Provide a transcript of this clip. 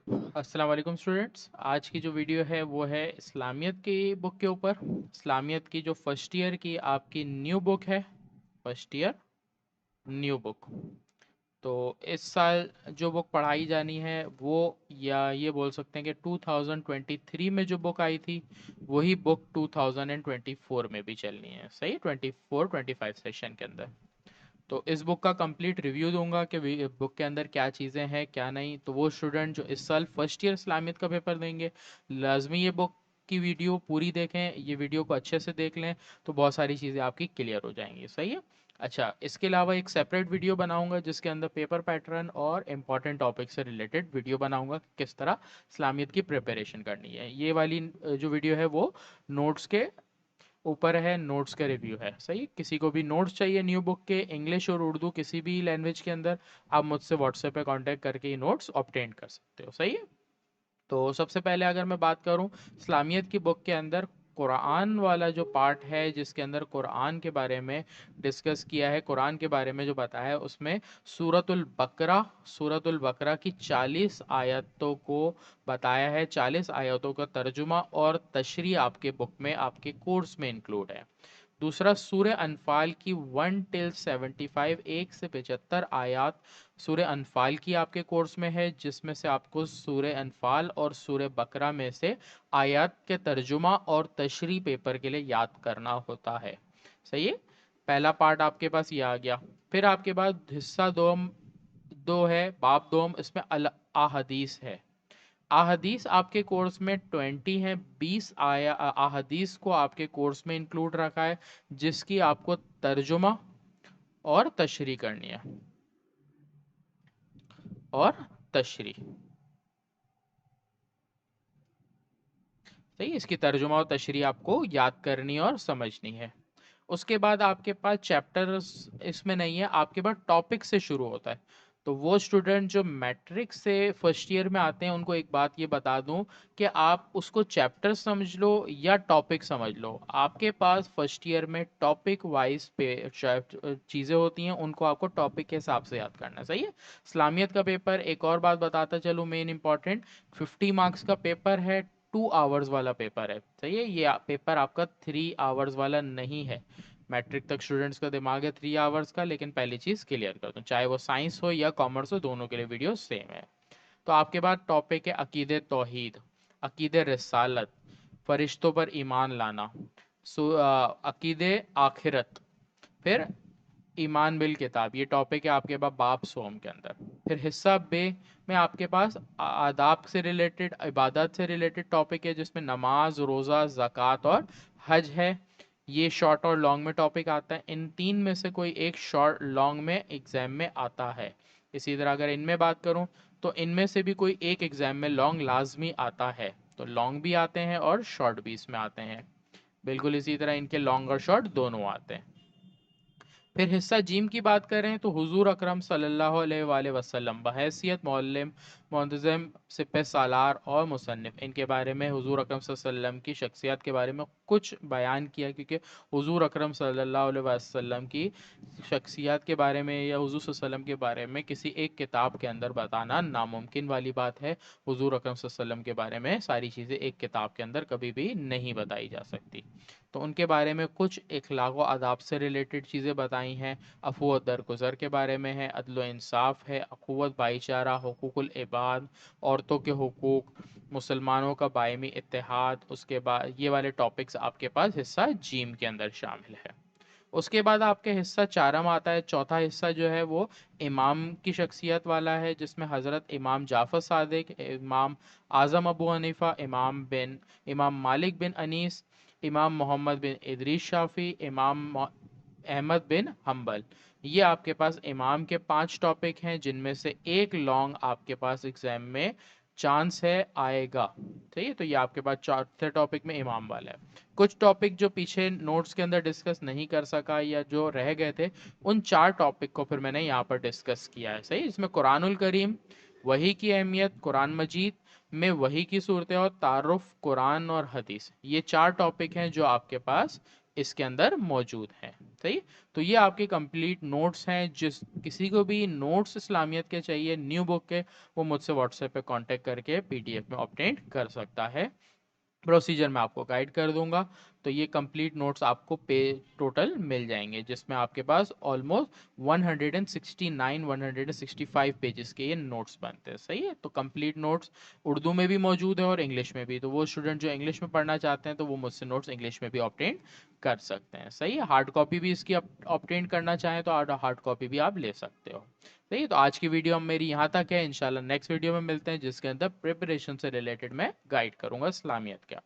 अस्सलाम वालेकुम स्टूडेंट्स। आज की जो वीडियो है वो है इस्लामियत की बुक के ऊपर। इस्लामियत की जो फर्स्ट ईयर की आपकी न्यू बुक है, फर्स्ट ईयर न्यू बुक। तो इस साल जो बुक पढ़ाई जानी है वो, या ये बोल सकते हैं कि 2023 में जो बुक आई थी वही बुक 2024 में भी चलनी है। सही, 24-25 सेशन के अंदर। तो इस बुक का कंप्लीट रिव्यू दूंगा कि बुक के अंदर क्या चीज़ें हैं क्या नहीं। तो वो स्टूडेंट जो इस साल फर्स्ट ईयर इस्लामियत का पेपर देंगे, लाजमी ये बुक की वीडियो पूरी देखें, ये वीडियो को अच्छे से देख लें, तो बहुत सारी चीज़ें आपकी क्लियर हो जाएंगी। सही है। अच्छा, इसके अलावा एक सेपरेट वीडियो बनाऊंगा जिसके अंदर पेपर पैटर्न और इम्पॉर्टेंट टॉपिक से रिलेटेड वीडियो बनाऊंगा, किस तरह इस्लामियत की प्रिपरेशन करनी है। ये वाली जो वीडियो है वो नोट्स के ऊपर है, नोट्स का रिव्यू है। सही, किसी को भी नोट्स चाहिए न्यू बुक के इंग्लिश और उर्दू किसी भी लैंग्वेज के अंदर, आप मुझसे व्हाट्सएप पे कांटेक्ट करके ये नोट्स ऑब्टेन कर सकते हो। सही है। तो सबसे पहले अगर मैं बात करूं इस्लामियत की बुक के अंदर, कुरान वाला जो पार्ट है जिसके अंदर कुरान के बारे में डिस्कस किया है, कुरान के बारे में जो बताया है, उसमें सूरतुल बकरा की 40 आयतों को बताया है। 40 आयतों का तर्जुमा और तशरीह आपके बुक में, आपके कोर्स में इंक्लूड है। दूसरा, सूर्य अनफाल की 1 till 75, 1 से 75 आयात सूर्य अनफाल की आपके कोर्स में है, जिसमें से आपको सूर्य अनफाल और सूर्य बकरा में से आयात के तर्जुमा और तशरी पेपर के लिए याद करना होता है। सही है। पहला पार्ट आपके पास ये आ गया। फिर आपके पास हिस्सा दो है, बाब दोम, इसमें अल अहदीस है। अहदीस आपके कोर्स में 20 है, 20 अहदीस को आपके कोर्स में इंक्लूड रखा है, जिसकी आपको तर्जुमा और तशरी करनी है, और तशरी। सही, इसकी तर्जुमा और तशरी आपको याद करनी और समझनी है। उसके बाद आपके पास चैप्टर्स इसमें नहीं है, आपके पास टॉपिक से शुरू होता है। तो वो स्टूडेंट जो मैट्रिक से फर्स्ट ईयर में आते हैं उनको एक बात ये बता दूं कि आप उसको चैप्टर समझ लो या टॉपिक समझ लो, आपके पास फर्स्ट ईयर में टॉपिक वाइज पे चीज़ें होती हैं, उनको आपको टॉपिक के हिसाब से याद करना है। सही है। इस्लामियत का पेपर, एक और बात बताता चलो मेन इंपॉर्टेंट, 50 मार्क्स का पेपर है, 2 आवर्स वाला पेपर है। सही है। ये पेपर आपका 3 आवर्स वाला नहीं है। मैट्रिक तक स्टूडेंट्स का दिमाग है 3 आवर्स का, लेकिन पहली चीज़ क्लियर कर दूं, चाहे वो साइंस हो या कॉमर्स हो, दोनों के लिए वीडियो सेम है। तो आपके पास टॉपिक है अकीदे तौहीद, अकीदे रिसालत, फरिश्तों पर ईमान लाना, अकीदे आखिरत, फिर ईमान बिल किताब, ये टॉपिक है आपके पास बाप सोम के अंदर। फिर हिस्सा बे में आपके पास आदाब से रिलेटेड, इबादत से रिलेटेड टॉपिक है, जिसमें नमाज, रोज़ा, ज़कात और हज है। ये शॉर्ट और लॉन्ग में टॉपिक आता है, इन तीन में से कोई एक शॉर्ट लॉन्ग में एग्जाम में आता है। इसी तरह अगर इनमें बात करूं तो इनमें से भी कोई एक एग्जाम में लॉन्ग लाजमी आता है। तो लॉन्ग भी आते हैं और शॉर्ट भी इसमें आते हैं, बिल्कुल इसी तरह इनके लॉन्ग और शॉर्ट दोनों आते हैं। फिर हिस्सा जीम की बात करें तो हुजूर अकरम सल्लल्लाहु अलैहि वसल्लम बहैसियत मौल्लिम, मुंतज़िम, सिपह सालार और मुसन्निफ, इनके बारे में हुजूर अकरम सल्लल्लाहु अलैहि वसल्लम की शख्सियत के बारे में कुछ बयान किया, क्योंकि हुजूर अकरम सल्लल्लाहु अलैहि वसल्लम की शख्सियत के बारे में या हुजूर सल्लल्लाहु अलैहि वसल्लम के बारे में किसी एक किताब के अंदर बताना नामुमकिन वाली बात है। हुजूर अकरम सल्लल्लाहु अलैहि वसल्लम के बारे में सारी चीज़ें एक किताब के अंदर कभी भी नहीं बताई जा सकती। तो उनके बारे में कुछ इखलाक व आदाब से रिलेटेड चीज़ें बताई हैं। अफू व दरगुजर के बारे में है, अदल व इंसाफ है, अखुवत भाईचारा, हुकूकुल इबाद, औरतों के हुकूक, मुसलमानों का बायमी इत्तेहाद। उसके बाद ये वाले टॉपिक्स आपके पास हिस्सा जीम के अंदर शामिल है। उसके बाद आपके हिस्सा चारम आता है। चौथा हिस्सा जो है वो इमाम की शख्सियत वाला है, जिसमें हज़रत इमाम जाफ़र सादिक, इमाम आज़म अबू हनीफ़ा, इमाम मालिक बिन अनीस, इमाम मोहम्मद बिन इदरीस शाफ़ी, अहमद बिन हम्बल। ये आपके पास इमाम के 5 टॉपिक हैं, जिनमें से एक लॉन्ग आपके पास एग्जाम में चांस है आएगा। ठीक है। तो ये आपके पास चौथे टॉपिक में इमाम वाला है। कुछ टॉपिक जो पीछे नोट्स के अंदर डिस्कस नहीं कर सका या जो रह गए थे, उन 4 टॉपिक को फिर मैंने यहाँ पर डिस्कस किया है। सही, इसमें कुरानुल करीम, वही की अहमियत, कुरान मजीद में वही की सूरत और तारुफ, कुरान और हदीस, ये 4 टॉपिक हैं जो आपके पास इसके अंदर मौजूद हैं। صحیح. تو یہ آپ کے کمپلیٹ نوٹس ہیں. جس کسی کو بھی نوٹس اسلامیت کے چاہیے نیو بک کے، وہ مجھ سے واٹس ایپ پہ کانٹیکٹ کر کے پی ڈی ایف میں آبٹین کر سکتا ہے. پروسیجر میں آپ کو گائیڈ کر دوں گا. تو یہ کمپلیٹ نوٹس آپ کو ٹوٹل مل جائیں گے، جس میں آپ کے پاس آلموسٹ 169 165 پیجز کے یہ نوٹس بنتے ہیں. صحیح ہے. تو کمپلیٹ نوٹس اردو میں بھی موجود ہے اور انگلش میں بھی. تو وہ اسٹوڈنٹ جو انگلش میں پڑھنا چاہتے ہیں تو وہ مجھ سے نوٹس انگلش میں بھی آبٹین کر سکتے ہیں. صحیح ہے. ہارڈ کاپی بھی اس کی آبٹین کرنا چاہیں تو ہارڈ کاپی بھی آپ لے سکتے ہو. صحیح ہے. تو آج کی ویڈیو میری یہاں تک ہے. انشاءاللہ نیکسٹ ویڈیو میں ملتے ہیں، جس کے اندر پریپریشن سے ریلیٹڈ میں گائیڈ کروں گا اسلامیت کا.